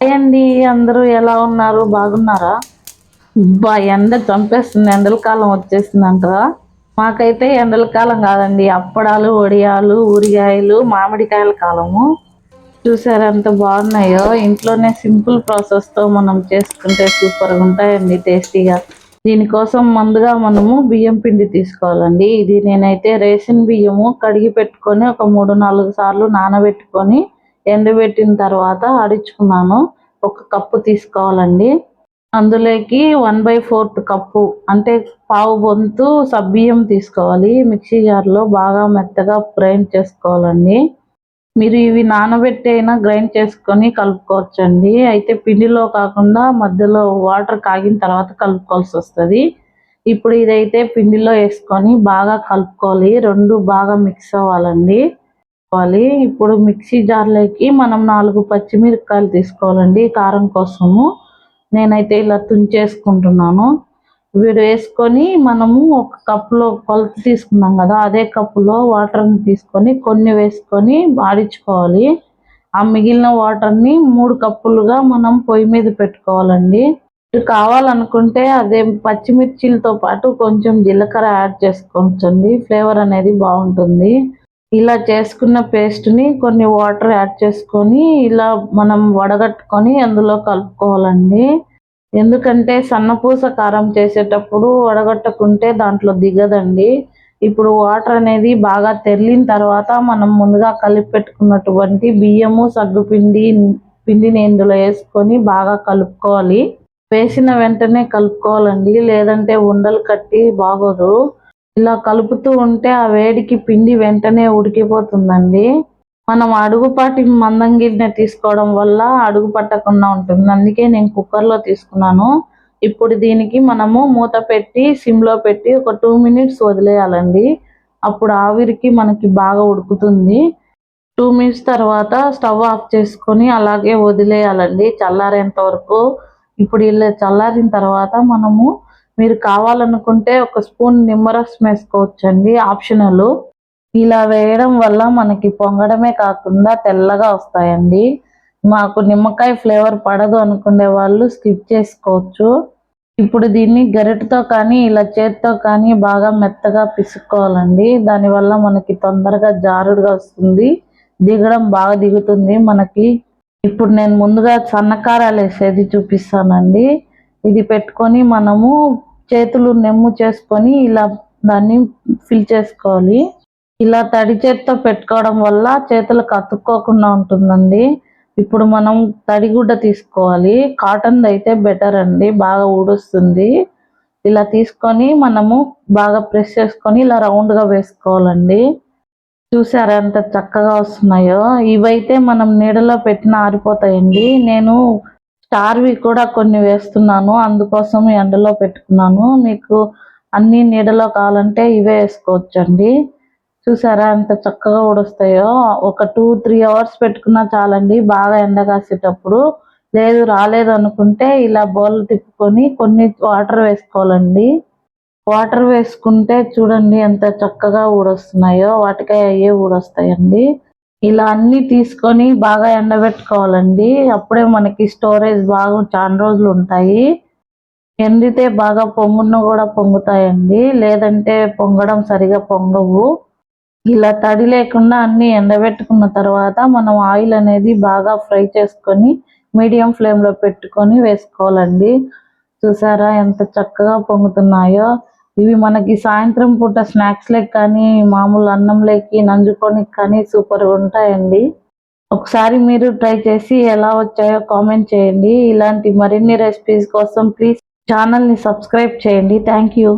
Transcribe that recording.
Hi అండి, అందరూ ఎలా ఉన్నారు? బాగున్నారా? ఎండ చంపేస్తుంది. ఎండల కాలం వచ్చేసిందంటారా? మాకైతే ఎండల కాలం కాదండి, అప్పడాలు, వడియాలు, ఊరిగాయలు, మామిడికాయల కాలము. చూసారా ఎంత బాగున్నాయో! ఇంట్లోనే సింపుల్ ప్రాసెస్తో మనం చేసుకుంటే సూపర్గా ఉంటాయండి, టేస్టీగా. దీనికోసం ముందుగా మనము బియ్యం పిండి తీసుకోవాలండి. ఇది నేనైతే రేషన్ బియ్యము కడిగి పెట్టుకొని ఒక 3-4 సార్లు నానబెట్టుకొని ఎండబెట్టిన తర్వాత ఆడించుకున్నాను. ఒక కప్పు తీసుకోవాలండి. అందులోకి 1/4 కప్పు అంటే పావు వంతు సబ్బియ్యం తీసుకోవాలి. మిక్సీ జార్లో బాగా మెత్తగా గ్రైండ్ చేసుకోవాలండి. మీరు ఇవి నానబెట్టి అయినా గ్రైండ్ చేసుకొని కలుపుకోవచ్చండి. అయితే పిండిలో కాకుండా మధ్యలో వాటర్ కాగిన తర్వాత కలుపుకోవాల్సి వస్తుంది. ఇప్పుడు ఇదైతే పిండిలో వేసుకొని బాగా కలుపుకోవాలి. 2 బాగా మిక్స్ అవ్వాలండి. ఇప్పుడు మిక్సీ జార్లోకి మనం 4 పచ్చిమిరపకాయలు తీసుకోవాలండి కారం కోసము. నేనైతే ఇలా తుంచేసుకుంటున్నాను. వీడు వేసుకొని మనము ఒక కప్పులో కొలత తీసుకున్నాం కదా, అదే కప్పులో వాటర్ని తీసుకొని కొన్ని వేసుకొని ఆడించుకోవాలి. ఆ మిగిలిన వాటర్ని 3 కప్పులుగా మనం పొయ్యి మీద పెట్టుకోవాలండి. ఇది కావాలనుకుంటే అదే పచ్చిమిర్చిలతో పాటు కొంచెం జీలకర్ర యాడ్ చేసుకోవచ్చండి, ఫ్లేవర్ అనేది బాగుంటుంది. ఇలా చేసుకున్న పేస్ట్ని కొన్ని వాటర్ యాడ్ చేసుకొని ఇలా మనం వడగట్టుకొని అందులో కలుపుకోవాలండి. ఎందుకంటే సన్నపూస కారం చేసేటప్పుడు వడగట్టుకుంటే దాంట్లో దిగదండి. ఇప్పుడు వాటర్ అనేది బాగా తెరిలిన తర్వాత మనం ముందుగా కలిపి పెట్టుకున్నటువంటి బియ్యము, పిండిని ఇందులో వేసుకొని బాగా కలుపుకోవాలి. వేసిన వెంటనే కలుపుకోవాలండి, లేదంటే ఉండలు కట్టి బాగోదు. ఇలా కలుపుతూ ఉంటే ఆ వేడికి పిండి వెంటనే ఉడికిపోతుందండి. మనం అడుగుపాటి మందం గిన్నె తీసుకోవడం వల్ల అడుగు పట్టకుండా ఉంటుంది. అందుకే నేను కుక్కర్లో తీసుకున్నాను. ఇప్పుడు దీనికి మనము మూత పెట్టి సిమ్లో పెట్టి ఒక 2 మినిట్స్ వదిలేయాలండి. అప్పుడు ఆవిరికి మనకి బాగా ఉడుకుతుంది. 2 మినిట్స్ తర్వాత స్టవ్ ఆఫ్ చేసుకొని అలాగే వదిలేయాలండి చల్లారేంత వరకు. ఇప్పుడు ఇలా చల్లారిన తర్వాత మనము మీరు కావాలనుకుంటే ఒక స్పూన్ నిమ్మరసం వేసుకోవచ్చండి, ఆప్షనల్. ఇలా వేయడం వల్ల మనకి పొంగడమే కాకుండా తెల్లగా వస్తాయండి. మాకు నిమ్మకాయ ఫ్లేవర్ పడదు అనుకునే వాళ్ళు స్కిప్ చేసుకోవచ్చు. ఇప్పుడు దీన్ని గరిటెతో కానీ ఇలా చేత్తో కానీ బాగా మెత్తగా పిసుక్కోవాలండి. దానివల్ల మనకి తొందరగా జారుడుగా వస్తుంది, దిగడం బాగా దిగుతుంది మనకి. ఇప్పుడు నేను ముందుగా సన్నకారాలు వేసేది చూపిస్తానండి. ఇది పెట్టుకొని మనము చేతులు నెమ్ము చేసుకొని ఇలా దాన్ని ఫిల్ చేసుకోవాలి. ఇలా తడి చేత్తో పెట్టుకోవడం వల్ల చేతులకు అతుక్కోకుండా ఉంటుందండి. ఇప్పుడు మనం తడిగుడ్డ తీసుకోవాలి. కాటన్ అయితే బెటర్ అండి, బాగా ఊడొస్తుంది. ఇలా తీసుకొని మనము బాగా ప్రెస్ చేసుకొని ఇలా రౌండ్గా వేసుకోవాలండి. చూసారా ఎంత చక్కగా వస్తున్నాయో! ఇవైతే మనం నీడలో పెట్టిన ఆరిపోతాయండి. నేను స్టార్వి కూడా కొన్ని వేస్తున్నాను, అందుకోసం ఎండలో పెట్టుకున్నాను. మీకు అన్ని నీడలో కావాలంటే ఇవే వేసుకోవచ్చండి. చూసారా ఎంత చక్కగా ఊడొస్తాయో! ఒక 2-3 అవర్స్ పెట్టుకున్నా చాలండి బాగా ఎండ కాసేటప్పుడు. లేదు రాలేదు అనుకుంటే ఇలా బౌల్ తిప్పుకొని కొన్ని వాటర్ వేసుకోవాలండి. వాటర్ వేసుకుంటే చూడండి ఎంత చక్కగా ఊడొస్తున్నాయో, వాటికై అయ్యే ఊడొస్తాయండి. ఇలా అన్నీ తీసుకొని బాగా ఎండబెట్టుకోవాలండి. అప్పుడే మనకి స్టోరేజ్ బాగా చాలా రోజులు ఉంటాయి. ఎండితే బాగా పొంగున్న కూడా పొంగుతాయండి, లేదంటే పొంగడం సరిగా పొంగవు. ఇలా తడి లేకుండా అన్నీ ఎండబెట్టుకున్న తర్వాత మనం ఆయిల్ అనేది బాగా ఫ్రై చేసుకొని మీడియం ఫ్లేమ్లో పెట్టుకొని వేసుకోవాలండి. చూసారా ఎంత చక్కగా పొంగుతున్నాయో! ఇవి మనకి సాయంత్రం పూట స్నాక్స్ లెక్క కానీ మామూలు అన్నంలోకి నంజుకోనికి కానీ సూపర్గా ఉంటాయండి. ఒకసారి మీరు ట్రై చేసి ఎలా వచ్చాయో కామెంట్ చేయండి. ఇలాంటి మరిన్ని రెసిపీస్ కోసం ప్లీజ్ ఛానల్ని సబ్స్క్రైబ్ చేయండి. Thank you.